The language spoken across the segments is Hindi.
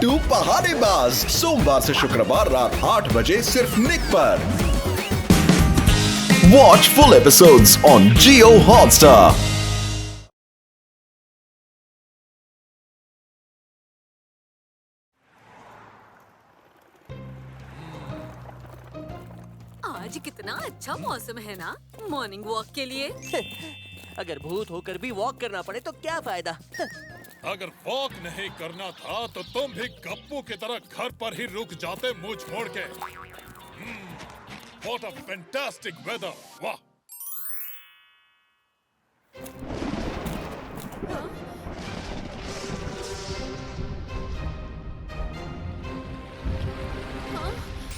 छोटू पहाड़ीबाज, सोमवार से शुक्रवार रात 8 बजे सिर्फ निक पर। Watch full episodes on Jio Hotstar. आज कितना अच्छा मौसम है ना मॉर्निंग वॉक के लिए। अगर भूत होकर भी वॉक करना पड़े तो क्या फायदा। अगर वॉक नहीं करना था तो तुम भी गप्पू की तरह घर पर ही रुक जाते मुंह छोड़ के। What a fantastic weather! वाह!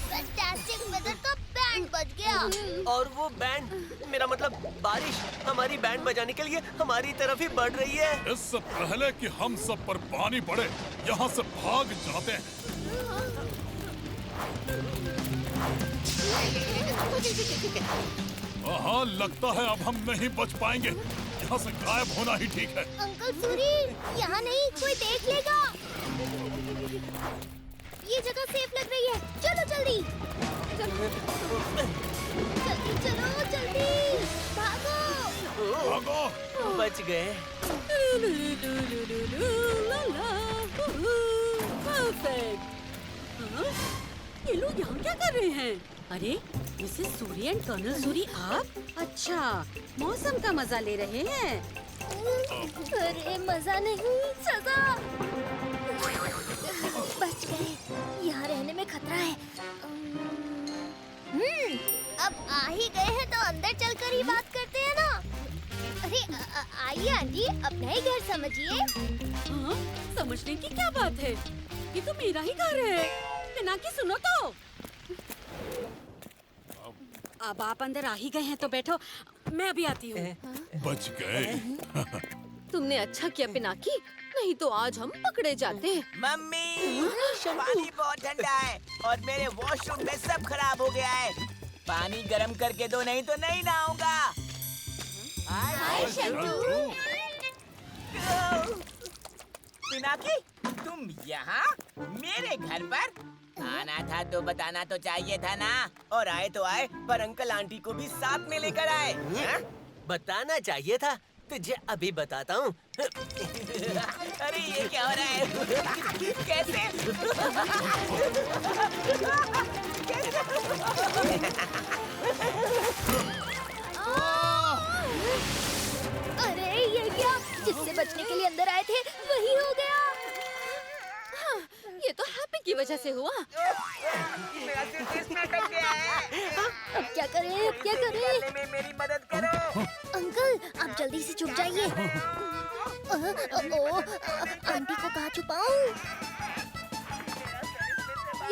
फैंटास्टिक वेदर का बैंड बज गया। और वो बैंड, मेरा मतलब बारिश, हमारी बैंड बजाने के लिए हमारी तरफ ही बढ़ रही है। इससे पहले कि हम सब पर पानी पड़े, यहाँ से भाग जाते हैं। हाँ, लगता है अब हम नहीं बच पाएंगे। यहाँ से गायब होना ही ठीक है। अंकल सूरी, यहाँ नहीं, कोई देख लेगा। ये जगह सेफ लग रही है। चलो जल्दी, जल्दी चलो, जल्दी भागो। भागो! बच गए। परफेक्ट। ये लोग यहाँ क्या कर रहे हैं? अरे Mrs Suri and colonel Suri, आप? अच्छा, मौसम का मजा ले रहे हैं। अरे मजा नहीं, सजा। बच गए। यहाँ रहने में खतरा है। अब आ ही गए हैं तो अंदर चलकर ही बात करते हैं ना। अरे आइए आंटी, अपना ही घर समझिए। हाँ, समझने की क्या बात है? ये तो मेरा ही घर है। पिनाकी सुनो तो। अब आप अंदर आ ही गए हैं तो बैठो, मैं अभी आती हूँ। बच गए। तुमने अच्छा किया पिनाकी, नहीं तो आज हम पकड़े जाते। मम्मी, पानी बहुत ठंडा है और मेरे वॉशरूम में सब खराब हो गया है। पानी गर्म करके दो, नहीं तो नहीं नहाऊंगा। हाय शंटू। पिनाकी, तुम यहाँ मेरे घर पर? आना था तो बताना तो चाहिए था ना। और आए तो आए, पर अंकल आंटी को भी साथ में लेकर आए। हाँ? बताना चाहिए था, तुझे अभी बताता हूँ। अरे ये क्या हो रहा है? कैसे? अरे ये क्या? जिससे बचने के लिए अंदर आए थे वही हो गया। हाँ, ये तो हैप्पी की वजह से हुआ। मेरा सिर इसमें अटक गया है। अब क्या करें, अब क्या करें? निकालने में मेरी मदद करो। अंकल, आप जल्दी से छुप जाइए। आंटी को कहाँ छुपाऊं?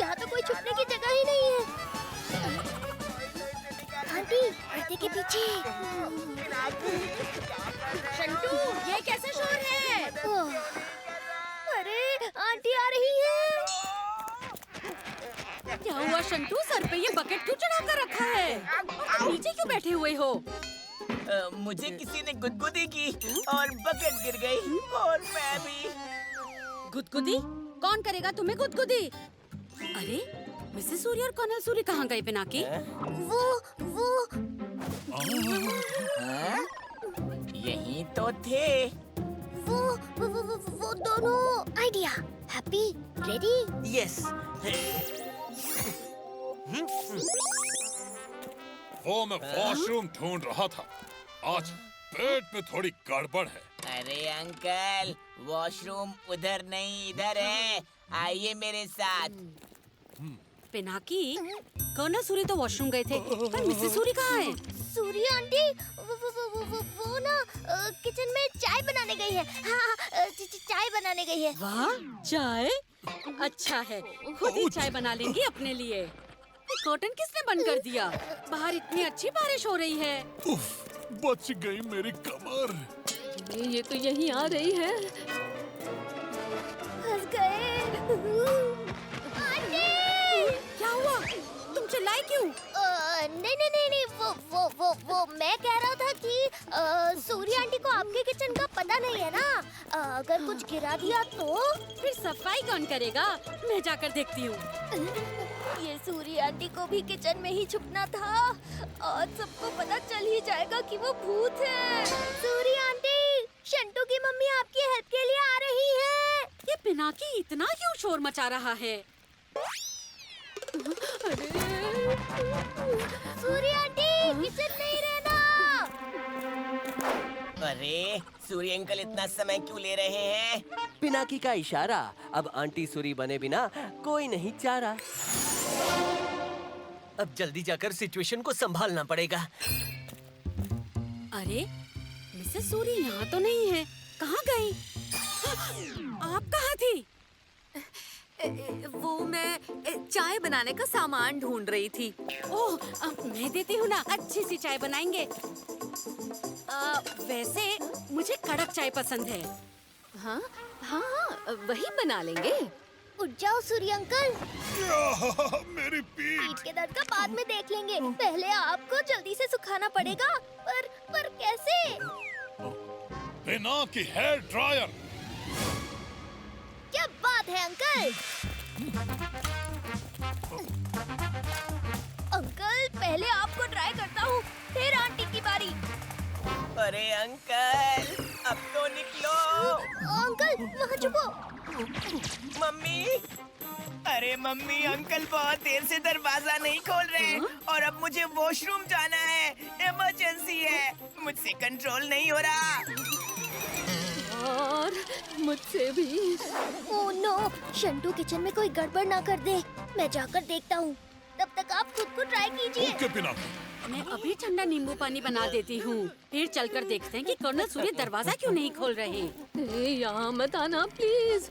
यहाँ तो कोई छुपने की जगह ही नहीं है। आंटी, पर्दे के पीछे। शंटू, ये कैसा शोर है? अरे, आंटी आ रही है। क्या हुआ शंटू? सर पे ये बकेट क्यों चढ़ा कर रखा है? नीचे क्यों बैठे हुए हो? मुझे किसी ने गुदगुदी की और बकेट गिर गई और मैं भी। गुदगुदी? कौन करेगा तुम्हें गुदगुदी? अरे मिसेस सूरी और कर्नल सूरी कहाँ गए पिनाकी? वो यही तो थे। वो दोनों। आइडिया। Happy, ready? यस। वो मैं वॉशरूम ढूंढ रहा था। आज पेट में थोड़ी गड़बड़ है। अरे अंकल, वॉशरूम उधर नहीं इधर है। आइए मेरे साथ। पिनाकी, कर्नल सूरी तो वॉशरूम गए थे, पर मिसेस सूरी कहाँ है? सूरी आंटी वो ना किचन में चाय बनाने गई है। हाँ, चाय बनाने गई है। वाह, चाय? अच्छा है, खुद ही चाय बना लेंगी अपने लिए। ये कर्टन किसने बंद कर दिया? बाहर इतनी अच्छी बारिश हो रही है। उफ, बच गई मेरी कमर। ये तो यहीं आ रही है। फंस गए। आंटी! क्या हुआ? तुम चिल्लाई क्यों? नहीं, वो मैं कह रहा था कि सूर्य आंटी को आपके किचन का पता नहीं है ना। अगर कुछ गिरा दिया तो? फिर सफाई कौन करेगा? मैं जाकर देखती हूँ। ये सूरी आंटी को भी किचन में ही छुपना था। आज सबको पता चल ही जाएगा कि वो भूत है। सूरी आंटी, शंटू की मम्मी आपकी हेल्प के लिए आ रही है। ये पिनाकी इतना क्यों शोर मचा रहा है? सूरी आंटी, किचन नहीं रहना। अरे सूरी अंकल इतना समय क्यों ले रहे हैं? पिनाकी का इशारा। अब आंटी सूरी बने बिना कोई नहीं चारा। अब जल्दी जाकर सिचुएशन को संभालना पड़ेगा। अरे मिसेस सूरी यहाँ तो नहीं है। कहाँ गई? आप कहाँ थी? वो मैं चाय बनाने का सामान ढूंढ रही थी। ओह, मैं देती हूँ ना। अच्छी सी चाय बनाएंगे। वैसे मुझे कड़क चाय पसंद है। हाँ हाँ हाँ, वही बना लेंगे। उठ जाओ सूरी अंकल। मेरी पीठ। पीठ के दर्द का बाद में देख लेंगे। पहले आपको जल्दी से सुखाना पड़ेगा। पर कैसे? बिना की हेयर ड्रायर। क्या बात है अंकल? अंकल, पहले आपको ट्राई करता हूँ, फिर आंटी की बारी। अरे अंकल, अब तो निकलो। अंकल, वहाँ छुपो। मम्मी, अरे मम्मी, अंकल बहुत देर से दरवाजा नहीं खोल रहे और अब मुझे वॉशरूम जाना है। इमरजेंसी है, मुझसे कंट्रोल नहीं हो रहा। और मुझसे भी। ओह नो, शंटू किचन में कोई गड़बड़ ना कर दे। मैं जाकर देखता हूँ। तब तक आप खुद को ट्राई कीजिए। ओके पिनाकी। मैं अभी ठंडा नींबू पानी बना देती हूँ। फिर चलकर देखते हैं कि कर्नल सूर्य दरवाजा क्यों नहीं खोल रहे। यहाँ मत आना प्लीज।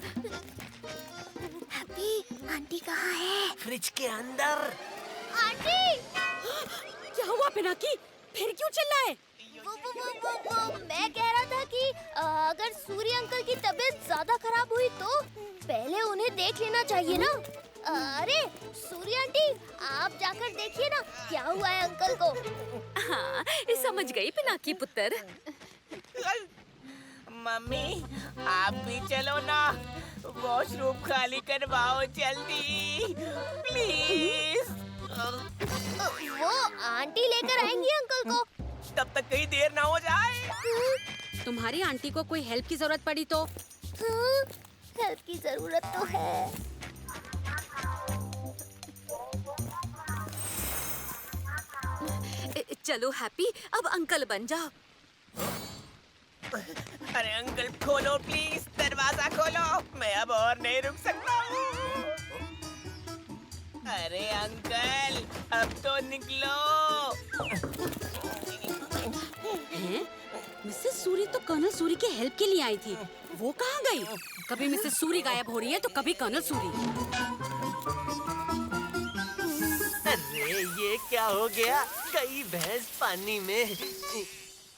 हैप्पी, आंटी कहाँ है? फ्रिज के अंदर। आंटी! क्या हुआ पिनाकी? फिर क्यों चिल्लाए? वो मैं कह रहा था कि अगर सूर्य अंकल की तबीयत ज्यादा खराब हुई तो पहले उन्हें देख लेना चाहिए ना। अरे सूर्य आंटी, आप जाकर देखिए ना क्या हुआ है अंकल को। हाँ, समझ गई पिनाकी पुत्र। मम्मी, आप भी चलो ना। वॉशरूम खाली करवाओ जल्दी, प्लीज। वो आंटी लेकर आएंगी अंकल को। तब तक कहीं देर ना हो जाए। तुम्हारी आंटी को कोई हेल्प की जरूरत पड़ी तो? हाँ, हेल्प की जरूरत तो है। चलो हैप्पी, अब अंकल बन जाओ। अरे अंकल खोलो प्लीज, दरवाजा खोलो। मैं अब और नहीं रुक सकता हूँ। अरे अंकल, अब तो निकलो। हैं? मिसेस सूरी तो कर्नल सूरी की हेल्प के लिए आई थी। वो कहाँ गई? कभी मिसेस सूरी गायब हो रही है तो कभी कर्नल सूरी। अरे ये क्या हो गया? कई भैंस पानी में।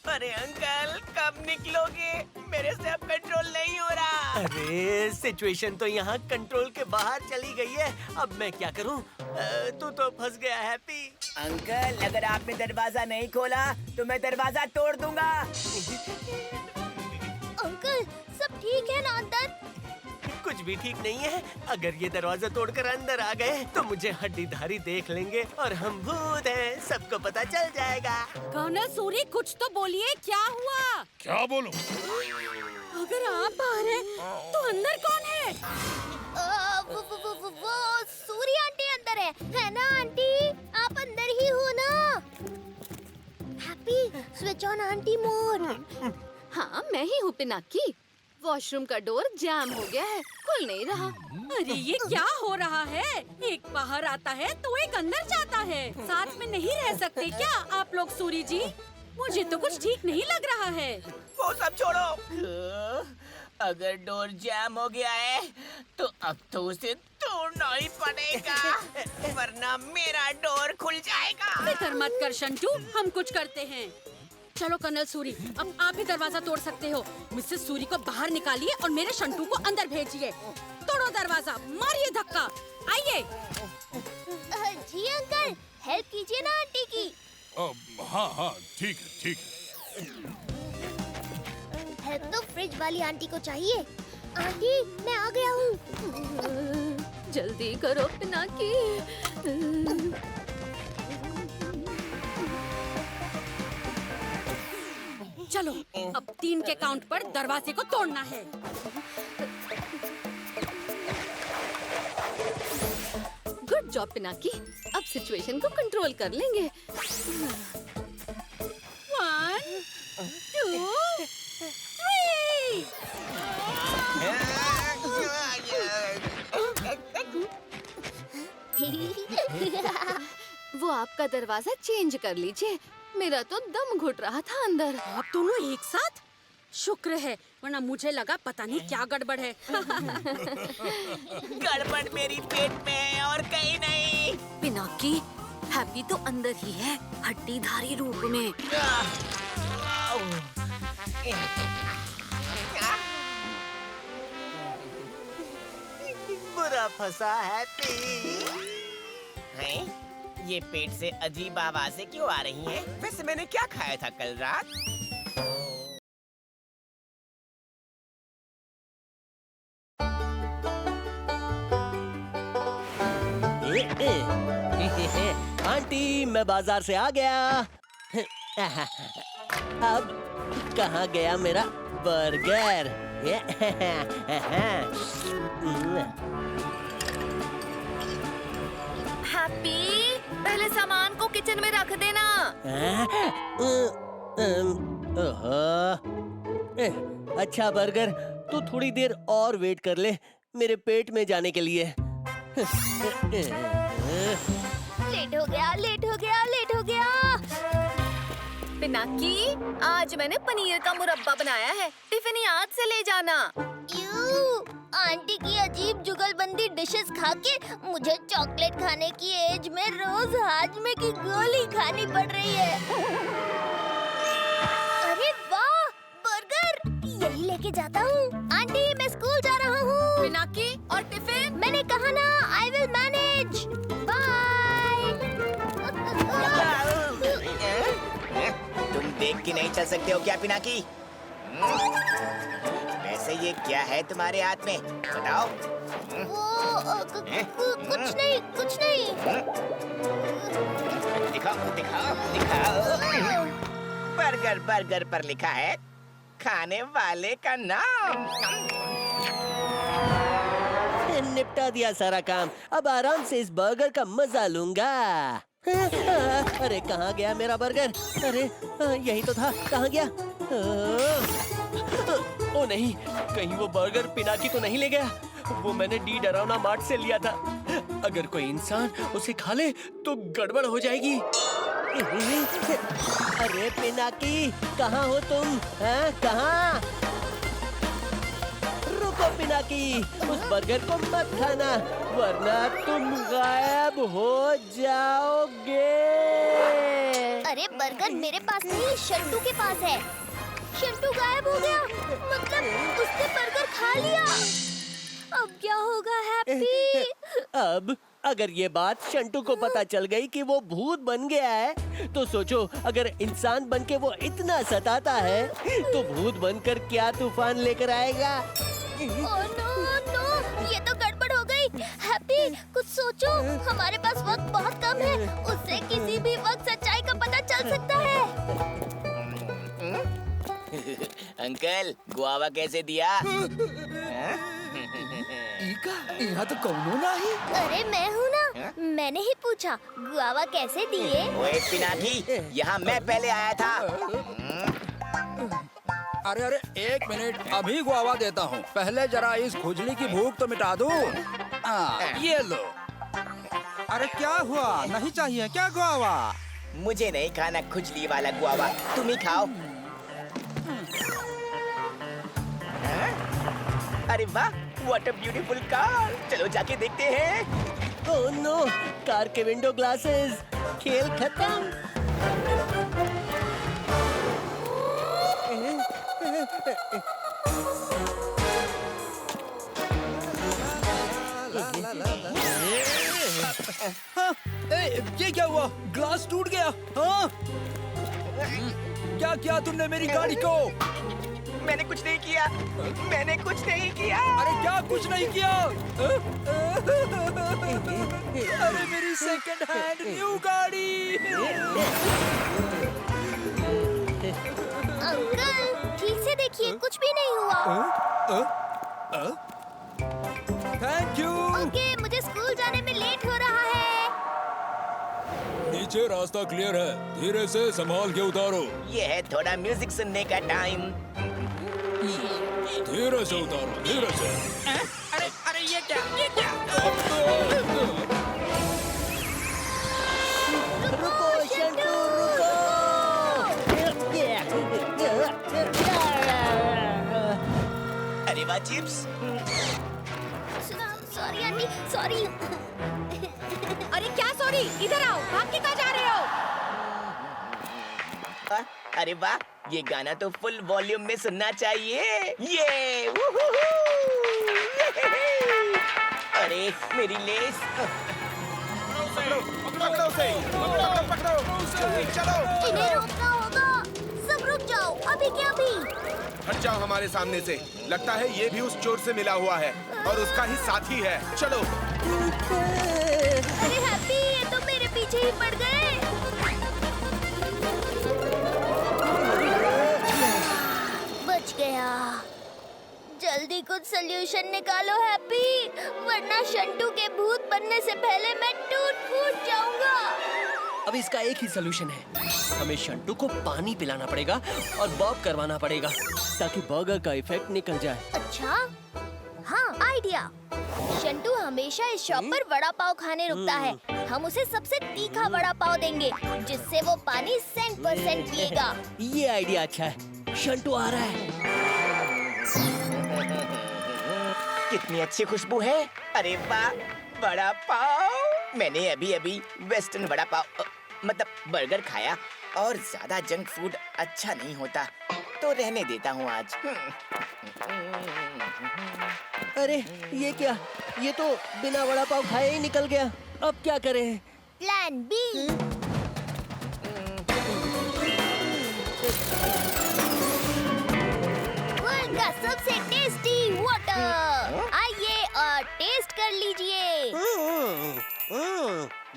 अरे अंकल, कब निकलोगे? मेरे से अब कंट्रोल नहीं हो रहा। अरे सिचुएशन तो यहाँ कंट्रोल के बाहर चली गई है। अब मैं क्या करूँ? तू तो फंस गया हैप्पी। अंकल, अगर आपने दरवाजा नहीं खोला तो मैं दरवाजा तोड़ दूंगा। अंकल, सब ठीक है ना अंदर? कुछ भी ठीक नहीं है। अगर ये दरवाजा तोड़कर अंदर आ गए तो मुझे हड्डीधारी देख लेंगे और हम भूत हैं, सबको पता चल जाएगा। कर्नल सूरी, कुछ तो बोलिए, क्या हुआ? क्या बोलूं? अगर आप बाहर हैं तो अंदर कौन है? वो सूर्य आंटी अंदर है ना आंटी? आप अंदर ही हो ना? Happy, switch on aunty mode. हाँ, मैं ही हूँ पिनाकी। वॉशरूम का डोर जैम हो गया है, खुल नहीं रहा। अरे ये क्या हो रहा है? एक बाहर आता है तो एक अंदर जाता है। साथ में नहीं रह सकते क्या आप लोग सूरी जी? मुझे तो कुछ ठीक नहीं लग रहा है। वो सब छोड़ो। अगर डोर जैम हो गया है तो अब तो उसे तोड़ना ही पड़ेगा, वरना मेरा डोर खुल जाएगा। फिक्र मत कर शंटू, हम कुछ करते हैं। चलो कर्नल सूरी, अब आप भी दरवाजा तोड़ सकते हो। मिसेस सूरी को बाहर निकालिए और मेरे शंटू को अंदर भेजिए। तोड़ो दरवाजा, मारिए धक्का, आइए। जी अंकल, हेल्प कीजिए ना आंटी की। हाँ हाँ, ठीक है ठीक है। हेल्प तो फ्रिज वाली आंटी को चाहिए। आंटी, मैं आ गया हूँ। जल्दी करो पिनाकी। चलो, अब 3 के काउंट पर दरवाजे को तोड़ना है। Good job Pinaki. अब सिचुएशन को कंट्रोल कर लेंगे। 1 2 3। वो आपका दरवाजा चेंज कर लीजिए। मेरा तो दम घुट रहा था अंदर। आप दोनों एक साथ? शुक्र है, वरना मुझे लगा पता नहीं क्या गड़बड़ है। गड़बड़ मेरी पेट में है और कहीं नहीं। पिनाकी, हैप्पी तो अंदर ही है, हड्डीधारी रूप में। बुरा फंसा हैप्पी। हैं? ये पेट से अजीब आवाजें क्यों आ रही हैं? वैसे मैंने क्या खाया था कल रात? आंटी, मैं बाजार से आ गया। अब कहाँ गया मेरा बर्गर? हैप्पी, पहले सामान को किचन में रख देना। अच्छा बर्गर, तू थोड़ी देर और वेट कर ले मेरे पेट में जाने के लिए। लेट हो गया, लेट हो गया, लेट हो गया। पिनाकी, आज मैंने पनीर का मुरब्बा बनाया है, टिफिन याद से ले जाना। आंटी की अजीब जुगलबंदी डिशेस खा के मुझे चॉकलेट खाने की एज में रोज हाजमे की गोली खानी पड़ रही है। अरे वाह, बर्गर! यही लेके जाता हूँ। आंटी, मैं स्कूल जा रहा हूँ। पिनाकी, और टिफिन? मैंने कहा ना, आई विल मैनेज। बाय। तुम देख के नहीं चल सकते हो क्या पिनाकी? वैसे ये क्या है तुम्हारे हाथ में? बताओ। कुछ नहीं, कुछ नहीं। दिखाओ, दिखाओ, दिखाओ। बर्गर बर्गर पर लिखा है खाने वाले का नाम। निपटा दिया सारा काम। अब आराम से इस बर्गर का मजा लूंगा। अरे कहाँ गया मेरा बर्गर? अरे यही तो था, कहाँ गया? ओ नहीं, कहीं वो बर्गर पिनाकी तो नहीं ले गया? वो मैंने डी डरावना मार्ट से लिया था। अगर कोई इंसान उसे खा ले तो गड़बड़ हो जाएगी। अरे पिनाकी, कहाँ हो तुम? हाँ, कहाँ? रुको पिनाकी, उस बर्गर को मत खाना वरना तुम गायब हो जाओगे। अरे बर्गर मेरे पास नहीं, शंटू के पास है। शंटू गायब हो गया, मतलब उसने बर्गर खा लिया। अब क्या होगा हैप्पी? अब अगर ये बात शंटू को पता चल गई कि वो भूत बन गया है, तो सोचो अगर इंसान बनके वो इतना सताता है, तो भूत बनकर क्या तूफान लेकर आएगा। ओह नो नो, ये तो गड़बड़ हो गई। हैप्पी, कुछ सोचो, हमारे पास वक्त बहुत कम है। उससे किसी भी वक्त सच्चाई का पता चल सकता है। अंकल, गुआवा कैसे दिया? यहाँ तो कौनो नहीं। अरे मैं हूँ ना, मैंने ही पूछा गुआवा कैसे दिए। ओए पिनाकी, यहाँ मैं पहले आया था। अरे अरे, एक मिनट, अभी गुआवा देता हूँ। पहले जरा इस खुजली की भूख तो मिटा दूँ। ये लो। अरे क्या हुआ, नहीं चाहिए क्या गुआवा? मुझे नहीं खाना खुजली वाला गुआवा, तुम ही खाओ। अरे वाह, व्हाट अ ब्यूटीफुल कार। चलो जाके देखते हैं। ओह नो, कार के विंडो ग्लासेस, खेल खत्म। ये क्या हुआ? ग्लास टूट गया। हाँ? क्या किया तुमने मेरी गाड़ी को? मैंने कुछ नहीं किया। मैंने कुछ नहीं किया। अरे क्या कुछ नहीं किया? अरे मेरी सेकंड हैंड न्यू गाड़ी। अंकल ठीक से देखिए, कुछ भी नहीं हुआ। Thank you. ओके, मुझे स्कूल जाने में लेट हो रहा है। नीचे रास्ता क्लियर है, धीरे से संभाल के उतारो। ये है थोड़ा म्यूजिक सुनने का टाइम। धीरे से उतारो, धीरे से। अरे अरे ये क्या? रुको शंटू, अरे वाह चिप्स। Sorry aunty, sorry. अरे क्या सॉरी, इधर आओ, भाग के कहाँ जा रहे हो? अरे वाह, ये गाना तो फुल वॉल्यूम में सुनना चाहिए। ये वूहूहू! अरे मेरी लेस। इन्हें रोकना होगा। सब रुक जाओ, अभी के अभी। हट जाओ हमारे सामने से। लगता है ये भी उस चोर से मिला हुआ है और उसका ही साथी है। चलो। अरे हैप्पी, ये तो मेरे पीछे ही पड़ गए। बच गया। जल्दी कुछ सल्यूशन निकालो हैप्पी, वरना शंटू के भूत बनने से पहले मैं टूट फूट जाऊंगा। अब इसका एक ही सोल्यूशन है, हमें शंटू को पानी पिलाना पड़ेगा और बॉब करवाना पड़ेगा ताकि बर्गर का इफेक्ट निकल जाए। अच्छा, हाँ आइडिया। शंटू हमेशा इस शॉप पर वड़ा पाव खाने रुकता है। हम उसे सबसे तीखा वड़ा पाव देंगे जिससे वो पानी 100% पिएगा। ये आइडिया अच्छा है। शंटू आ रहा है। कितनी अच्छी खुशबू है। अरे वाह, वड़ा पाव। मैंने अभी अभी वेस्टर्न वड़ा पाव मतलब बर्गर खाया और ज्यादा जंक फूड अच्छा नहीं होता, तो रहने देता हूँ आज। अरे ये क्या, ये तो बिना वड़ा पाव खाए ही निकल गया। अब क्या करें? Plan B. वर्ल्ड का सबसे टेस्टी वाटर। आइए और टेस्ट कर लीजिए।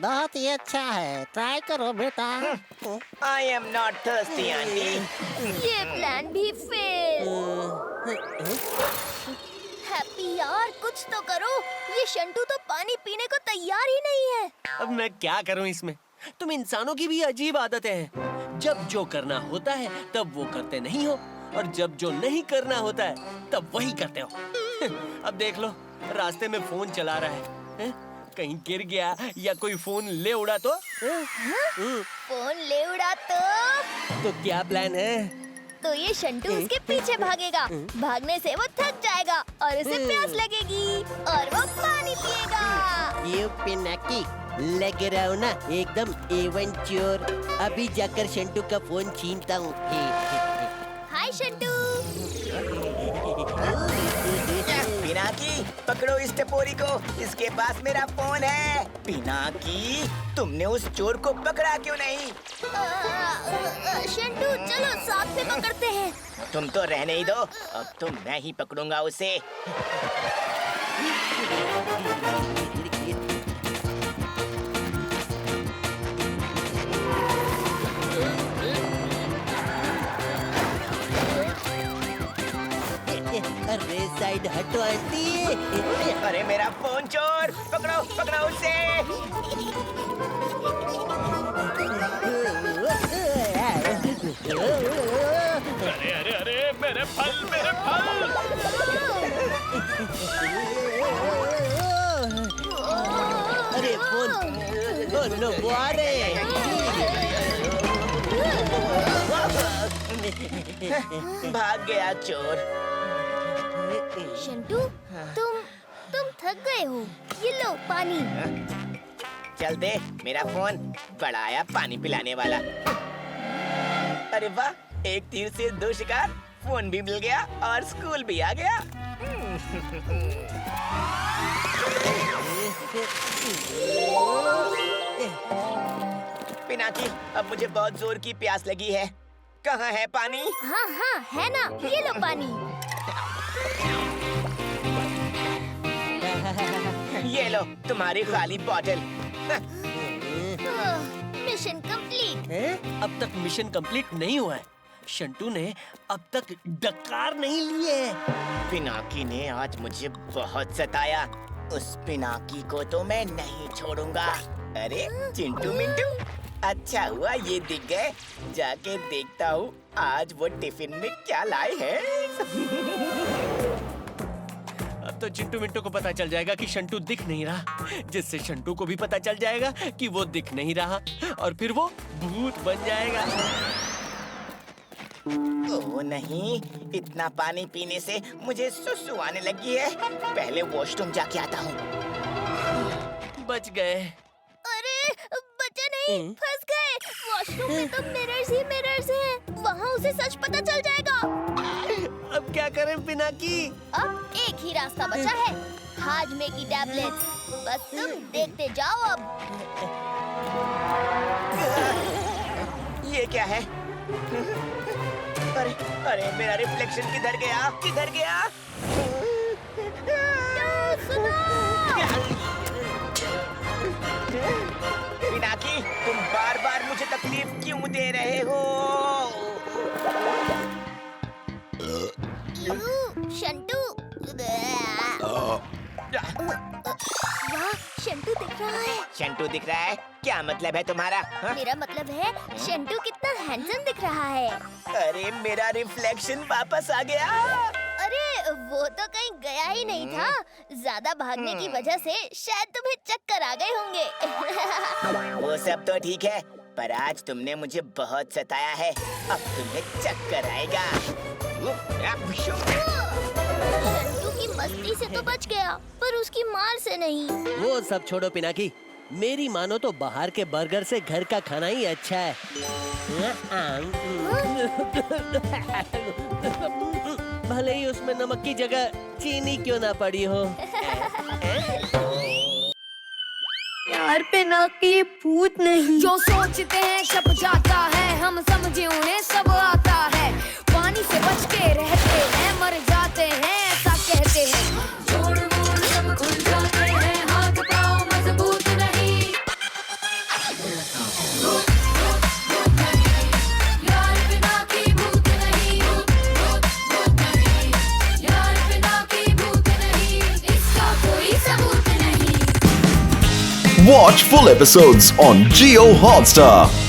बहुत ही अच्छा है, ट्राई करो बेटा। I am not thirsty aunty. ये प्लान भी फेल। हैप्पी यार, कुछ तो करो। ये शंटू तो पानी पीने को तैयार ही नहीं है। अब मैं क्या करूं इसमें? तुम इंसानों की भी अजीब आदतें हैं। जब जो करना होता है तब वो करते नहीं हो, और जब जो नहीं करना होता है तब वही करते हो। अब देख लो, रास्ते में फोन चला रहा है, कहीं गिर गया या कोई फोन ले उड़ा तो? फोन ले उड़ा तो क्या प्लान है? तो ये शंटू उसके पीछे भागेगा। भागने से वो थक जाएगा और उसे प्यास लगेगी और वो पानी पिएगा। ये पिनाकी लग रहा हो ना एकदम एवन चोर। अभी जाकर शंटू का फोन छीनता हूँ। हाय शंटू। पिनाकी, पकड़ो इस टपोरी को, इसके पास मेरा फोन है। पिनाकी, तुमने उस चोर को पकड़ा क्यों नहीं? शंटू चलो साथ में पकड़ते हैं। तुम तो रहने ही दो, अब तो मैं ही पकड़ूंगा उसे। अरे साइड हटो आंटी। अरे मेरा फोन चोर, पकड़ो पकड़ो उसे। अरे अरे अरे, मेरे फल, मेरे फल। अरे फोन नो वो आ रहे हैं। भाग गया चोर। शंटू, तुम थक गए हो, ये लो पानी। चल दे मेरा फोन, बड़ा आया पानी पिलाने वाला। अरे वाह, एक तीर से दो शिकार, फोन भी मिल गया और स्कूल भी आ गया। पिनाकी, अब मुझे बहुत जोर की प्यास लगी है, कहाँ है पानी? हाँ हाँ है ना, ये लो पानी। ये लो तुम्हारी खाली बॉटल। Mission complete. अब तक मिशन कंप्लीट नहीं हुआ है। शंटू ने अब तक डकार नहीं लिए। पिनाकी ने आज मुझे बहुत सताया। उस पिनाकी को तो मैं नहीं छोड़ूंगा। अरे चिंटू मिंटू, अच्छा हुआ ये दिख गए। जाके देखता हूँ आज वो टिफिन में क्या लाए हैं। अब तो चिंटू मिंटू को पता चल जाएगा कि शंटू दिख नहीं रहा, जिससे शंटू को भी पता चल जाएगा कि वो दिख नहीं रहा और फिर वो भूत बन जाएगा। ओह नहीं, इतना पानी पीने से मुझे सुसु आने लगी है। पहले वॉशरूम जाके आता हूँ। बच गए। अरे बचा नहीं, फंस गए। वॉशरूम में तो मिरर्स ही मिरर्स हैं। वहाँ उसे सच पता चल जाएगा। अब क्या करें पिनाकी? अब एक ही रास्ता बचा है, हाजमे की टैबलेट्स। बस तुम देखते जाओ अब। ये क्या है? अरे अरे मेरा रिफ्लेक्शन किधर गया? किधर गया? पिनाकी, तुम बार बार मुझे तकलीफ क्यों दे रहे हो? शंटू। वाह, शंटू दिख रहा है। शंटू दिख रहा है? क्या मतलब है तुम्हारा? हा? मेरा मतलब है शंटू कितना हैंडसम दिख रहा है। अरे मेरा रिफ्लेक्शन वापस आ गया। अरे वो तो कहीं गया ही नहीं था। ज्यादा भागने की वजह से शायद तुम्हें चक्कर आ गए होंगे। वो सब तो ठीक है, पर आज तुमने मुझे बहुत सताया है। अब तुम्हें चक्कर आएगा। शंटू की मस्ती से तो बच गया, पर उसकी मार से नहीं। वो सब छोड़ो पिनाकी, मेरी मानो तो बाहर के बर्गर से घर का खाना ही अच्छा है। भले ही उसमें नमक की जगह चीनी क्यों ना पड़ी हो। यार पिनाकी भूत नहीं। जो सोचते हैं छप जाता है, हम समझे उन्हें सब आता है। पानी से बच के रहते हैं, मर जाते हैं ऐसा कहते हैं। जोड़ मोड़ सब खुल जाते हैं, हाथ पाँव मजबूत नहीं। यार पिनाकी भूत नहीं। यार पिनाकी भूत नहीं, इसका कोई सबूत नहीं। Watch full episodes on Jio Hotstar.